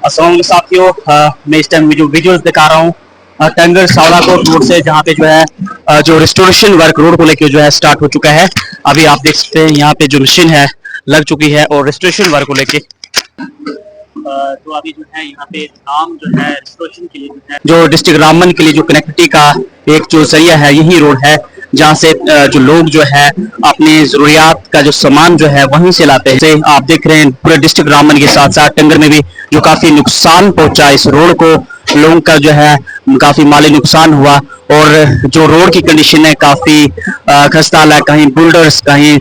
अस्सलाम साथियों, मैं इस टाइम जो विजुअल्स दिखा रहा हूँ टंगर सावलाकोट रोड से, जहाँ पे जो है जो रिस्टोरेशन वर्क रोड को लेके जो है स्टार्ट हो चुका है। अभी आप देख सकते हैं यहाँ पे जो मशीन है लग चुकी है और रिस्टोरेशन वर्क को लेके तो अभी जो है यहाँ पे काम जो है रिस्टोरेशन के लिए जो डिस्ट्रिक्ट रामबन के लिए जो कनेक्टिविटी का एक जो जरिया है यही रोड है, जहाँ से जो लोग जो है अपने जरूरियात का जो सामान जो है वहीं से लाते हैं। आप देख रहे हैं पूरे डिस्ट्रिक्ट रामबन के साथ साथ टंगर में भी जो काफी नुकसान पहुंचा इस रोड को, लोगों का जो है काफी माली नुकसान हुआ और जो रोड की कंडीशन है काफी खस्ताहाल है। कहीं बुल्डर्स, कहीं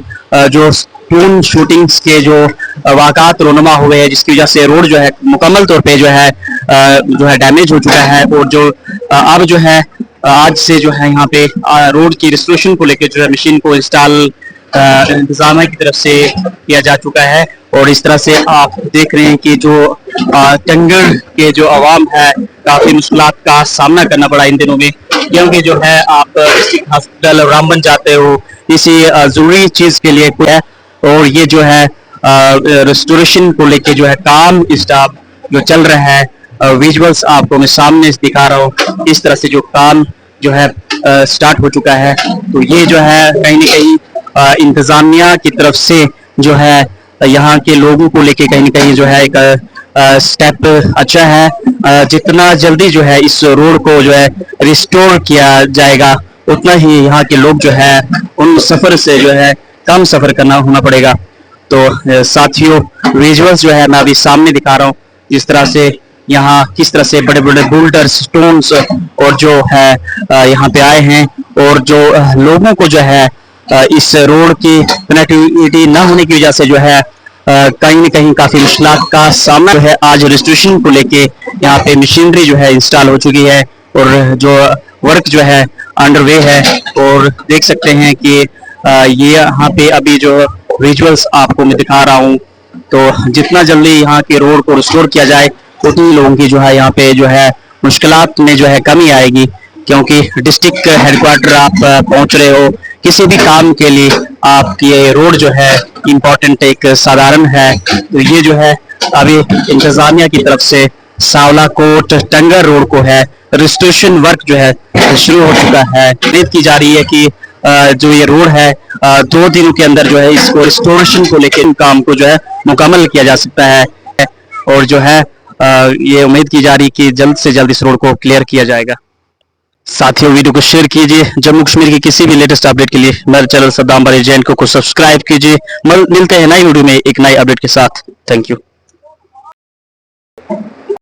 जो स्पून शूटिंग्स के जो वाक़ात रोनुमा हुए हैं, जिसकी वजह से रोड जो है मुकम्मल तौर पे जो है डैमेज हो चुका है। और जो अब जो है आज से जो है यहाँ पे रोड की रिस्टोरेशन को लेकर जो है मशीन को इंस्टॉल इंतजामिया की तरफ से किया जा चुका है। और इस तरह से आप देख रहे हैं कि जो टंगर के जो आवाम है काफी मुश्किलात का सामना करना पड़ा इन दिनों में, क्योंकि जो है आप डिस्ट्रिक्ट हॉस्पिटल रामबन जाते हो इसी जरूरी चीज के लिए है। और ये जो है रेस्टोरेशन को लेके जो है काम स्टाफ जो चल रहा है, विजुअल्स आपको मैं सामने दिखा रहा हूँ। इस तरह से जो काम जो है स्टार्ट हो चुका है। तो ये जो है कहीं ना कहीं इंतजामिया की तरफ से जो है यहाँ के लोगों को लेके कहीं ना कहीं जो है एक स्टेप अच्छा है। जितना जल्दी जो है इस रोड को जो है रिस्टोर किया जाएगा उतना ही यहाँ के लोग जो है उन सफर से जो है कम सफर करना होना पड़ेगा। तो साथियों, विजुअल्स जो है मैं अभी सामने दिखा रहा हूँ, जिस तरह से यहाँ किस तरह से बड़े बड़े बोल्डर्स, स्टोन्स और जो है यहाँ पे आए हैं। और जो लोगों को जो है इस रोड की कनेक्टिविटी ना होने की वजह से जो है कहीं न कहीं काफी मुश्किलात का सामना जो है। आज रजिस्ट्रेशन को लेके यहाँ पे मशीनरी जो है इंस्टॉल हो चुकी है और जो वर्क जो है अंडरवे है। और देख सकते हैं कि ये यहाँ पे अभी जो विजुअल्स आपको मैं दिखा रहा हूँ, तो जितना जल्दी यहाँ के रोड को रिस्टोर किया जाए उतनी लोगों की जो है यहाँ पे जो है मुश्किलात में जो है कमी आएगी। क्योंकि डिस्ट्रिक्ट हेडक्वार्टर आप पहुंच रहे हो किसी भी काम के लिए, आपकी ये रोड जो है इम्पोर्टेंट एक साधारण है। तो ये जो है अभी इंतजामिया की तरफ से सावलाकोट टंगर रोड को है रिस्टोरेशन वर्क जो है शुरू हो चुका है। उम्मीद की जा रही है कि जो ये रोड है 2 दिनों के अंदर जो है इसको रिस्टोरेशन को लेकर काम को जो है मुकम्मल किया जा सकता है। और जो है ये उम्मीद की जा रही है कि जल्द से जल्द इस रोड को क्लियर किया जाएगा। साथियों, वीडियो को शेयर कीजिए। जम्मू कश्मीर की किसी भी लेटेस्ट अपडेट के लिए मेरे चैनल सद्दाम बारी जैन को सब्सक्राइब कीजिए। मिलते हैं नई वीडियो में एक नई अपडेट के साथ। Thank you.